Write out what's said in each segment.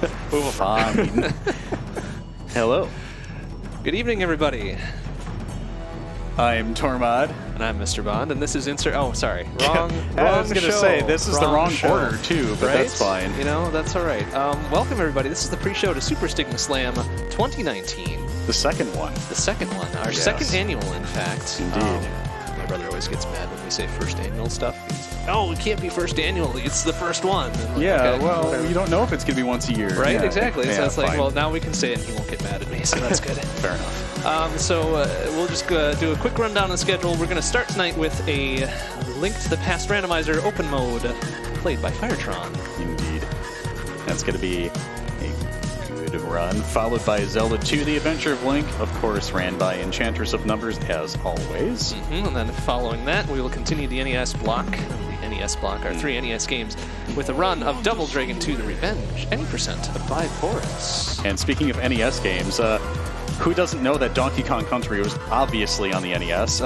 Fine. Hello. Good evening, everybody. I'm Tormod. And I'm MrBond, and this is Insert... Oh, sorry. Wrong I was going to say, this is the wrong show. order, too, but right? that's fine. You know, that's all right. Welcome, everybody. This is the pre-show to Super Stigma Slam 2019. The second one. The second one. Our second annual, in fact. Indeed. My brother always gets mad when we say first annual stuff. No, it can't be first annual. It's the first one. Like, yeah, okay, well, whatever. You don't know if it's going to be once a year. Right, yeah. exactly. Yeah, So it's like, fine. well, now we can say it and he won't get mad at me, so that's good. Fair enough. We'll just do a quick rundown of the schedule. We're going to start tonight with a Link to the Past randomizer open mode played by Firetron. Indeed. That's going to be a good run, followed by Zelda 2, The Adventure of Link, of course, ran by Enchantress of Numbers, as always. And then following that, we will continue the NES block. The NES block, our 3 NES games, with a run of Double Dragon 2 The Revenge, any percent by Boris. And speaking of NES games, who doesn't know that Donkey Kong Country was obviously on the NES?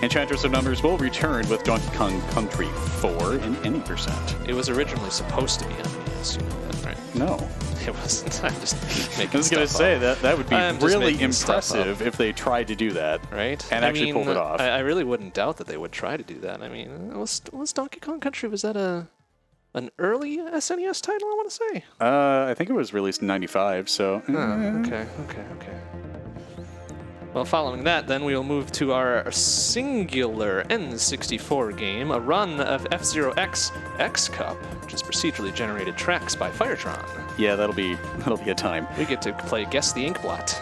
Enchantress of Numbers will return with Donkey Kong Country 4 in any percent. It was originally supposed to be on NES, you know that, right? No. It wasn't. I'm just making I was going to say that would be really impressive if they tried to do that, right? And actually pulled it off. I really wouldn't doubt that they would try to do that. I mean, was Donkey Kong Country, was that an early SNES title, I want to say? I think it was released in '95, so... Okay. Well, following that, then, we will move to our singular N64 game, a run of F-Zero X Cup, which is procedurally generated tracks by Firetron. Yeah, that'll be a time. We get to play Guess the Inkblot.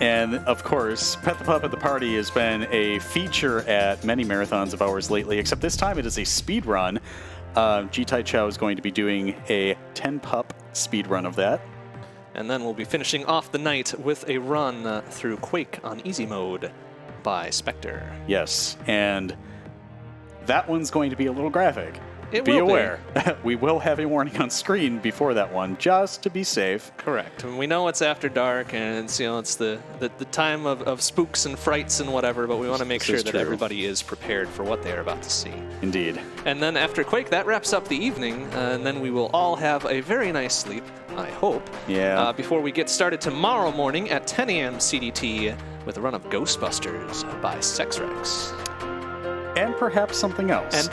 And, of course, Pet the Pup at the Party has been a feature at many marathons of ours lately, except this time it is a speed run. G-Tai Chow is going to be doing a 10-pup speed run of that. And then we'll be finishing off the night with a run through Quake on easy mode by Spectre. Yes, and that one's going to be a little graphic. Be aware. We will have a warning on screen before that one, just to be safe. Correct. And we know it's after dark, and it's the time of spooks and frights and whatever, but we want to make sure that everybody is prepared for what they are about to see. Indeed. And then after Quake, that wraps up the evening, and then we will all have a very nice sleep, I hope. Yeah. Before we get started tomorrow morning at 10 a.m. CDT with a run of Ghostbusters by Sexrex. And perhaps something else.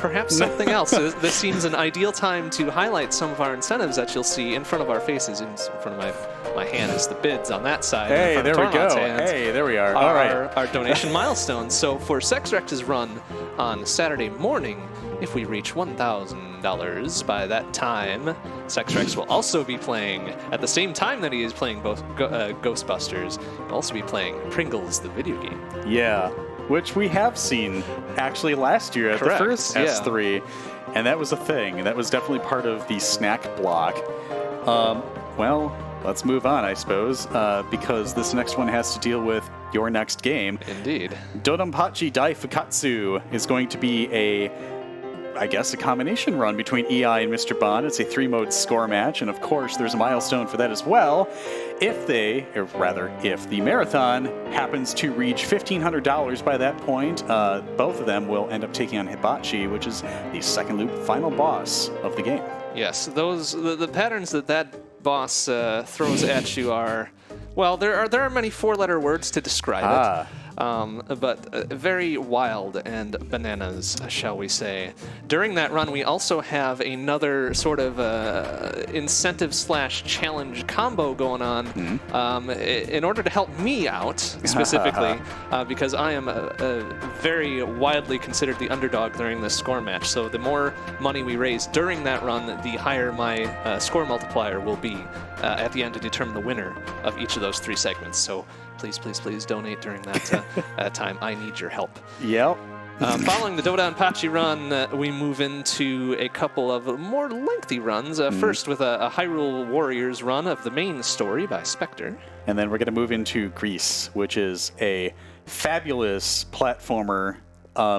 This seems an ideal time to highlight some of our incentives that you'll see in front of our faces. In front of my hand is the bids on that side. Hey, there we go. Hands Hey, there we are. All right. Our donation milestones. So for Sexrex's run on Saturday morning, if we reach $1,000 by that time, Sexrex will also be playing, at the same time that he is playing both Ghostbusters, he'll also be playing Pringles, the video game. Yeah. Which we have seen actually last year at the first S3, and that was a thing. That was definitely part of the snack block. Well, let's move on, I suppose, because this next one has to deal with your next game. Indeed. Dodonpachi Dai Fukatsu is going to be a combination run between EI and MrBond. It's a 3-mode score match, and of course there's a milestone for that as well. If the marathon happens to reach $1,500 by that point, both of them will end up taking on Hibachi, which is the second loop final boss of the game. Yes, the patterns that boss throws at you are, well, there are many 4-letter words to describe it. But very wild and bananas, shall we say. During that run, we also have another sort of incentive/challenge combo going on in order to help me out, specifically, because I am very widely considered the underdog during this score match. So the more money we raise during that run, the higher my score multiplier will be at the end to determine the winner of each of those 3 segments. So please donate during that time. I need your help. Yep. Following the Dodonpachi run, we move into a couple of more lengthy runs. First with a Hyrule Warriors run of the main story by Spectre. And then we're going to move into Grease, which is a fabulous platformer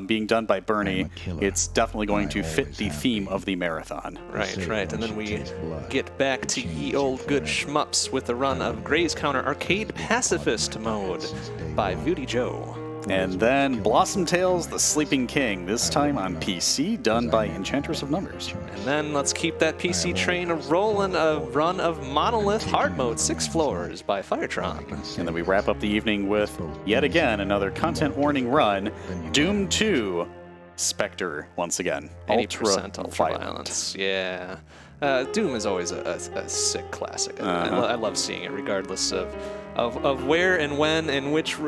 being done by Bernie. It's definitely going to fit the theme of the marathon. Right. And then we get back to ye old good shmups with the run of Gray's Counter Arcade Pacifist mode by Voodoo Joe. And then Blossom Tales, The Sleeping King, this time on PC, done by Enchantress of Numbers. And then let's keep that PC train rolling. A run of Monolith Hard Mode 6 Floors by Firetron. And then we wrap up the evening with, yet again, another content warning run, Doom 2, Spectre, once again. 80% ultra violence. Yeah. Doom is always a sick classic. I love seeing it, regardless of where and when and which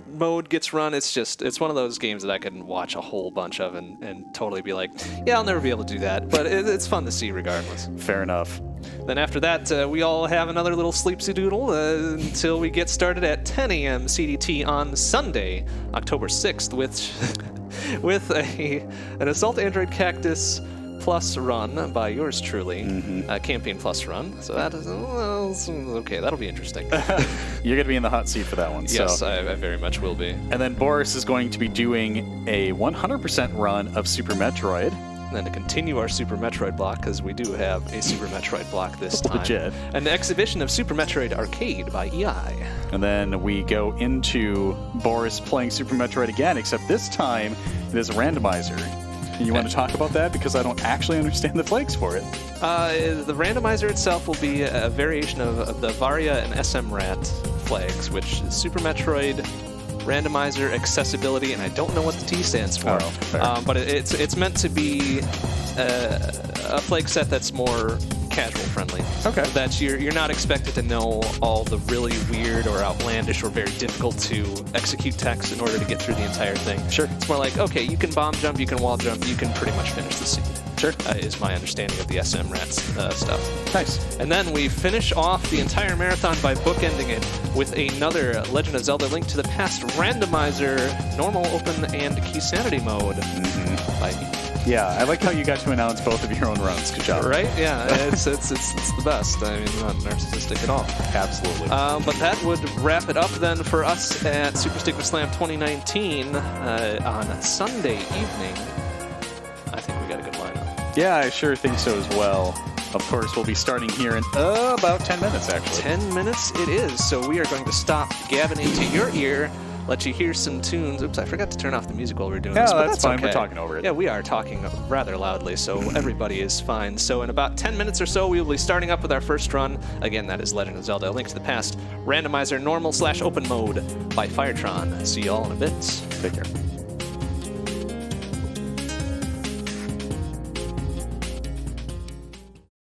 mode gets run. It's one of those games that I can watch a whole bunch of and totally be like, yeah, I'll never be able to do that. But it's fun to see regardless. Fair enough. Then after that, we all have another little sleepsy doodle until we get started at 10 a.m. CDT on Sunday, October 6th, with an Assault Android Cactus Plus run by yours truly, Campaign Plus run. So that is okay. That'll be interesting. You're going to be in the hot seat for that one. Yes, so. I very much will be. And then Boris is going to be doing a 100% run of Super Metroid. And then to continue our Super Metroid block, because we do have a Super Metroid block this time. Legit. An exhibition of Super Metroid Arcade by EI. And then we go into Boris playing Super Metroid again, except this time it is a randomizer. You want to talk about that? Because I don't actually understand the flags for it. The randomizer itself will be a variation of the Varia and SM Rat flags, which is Super Metroid randomizer accessibility, and I don't know what the T stands for. But it's meant to be a flag set that's more casual friendly. Okay. That you're not expected to know all the really weird or outlandish or very difficult to execute text in order to get through the entire thing. Sure. It's more like, okay, you can bomb jump, you can wall jump, you can pretty much finish the scene. Sure. Is my understanding of the SM Rats stuff. Nice. And then we finish off the entire marathon by bookending it with another Legend of Zelda Link to the Past randomizer, normal, open, and key sanity mode. By me. Yeah, I like how you got to announce both of your own runs. Good job. Right? Yeah, it's the best. I mean, not narcissistic at all. Absolutely. But that would wrap it up then for us at Super Stigma Slam 2019 on Sunday evening. I think we got a good lineup. Yeah, I sure think so as well. Of course, we'll be starting here in about 10 minutes, actually. 10 minutes it is, so we are going to stop gabbing into your ear, let you hear some tunes. Oops, I forgot to turn off the music while we were doing this. No, that's fine. Okay. We're talking over it. Yeah, we are talking rather loudly, so everybody is fine. So in about 10 minutes or so, we will be starting up with our first run. Again, that is Legend of Zelda: A Link to the Past, randomizer normal/open mode by Firetron. See y'all in a bit. Take care.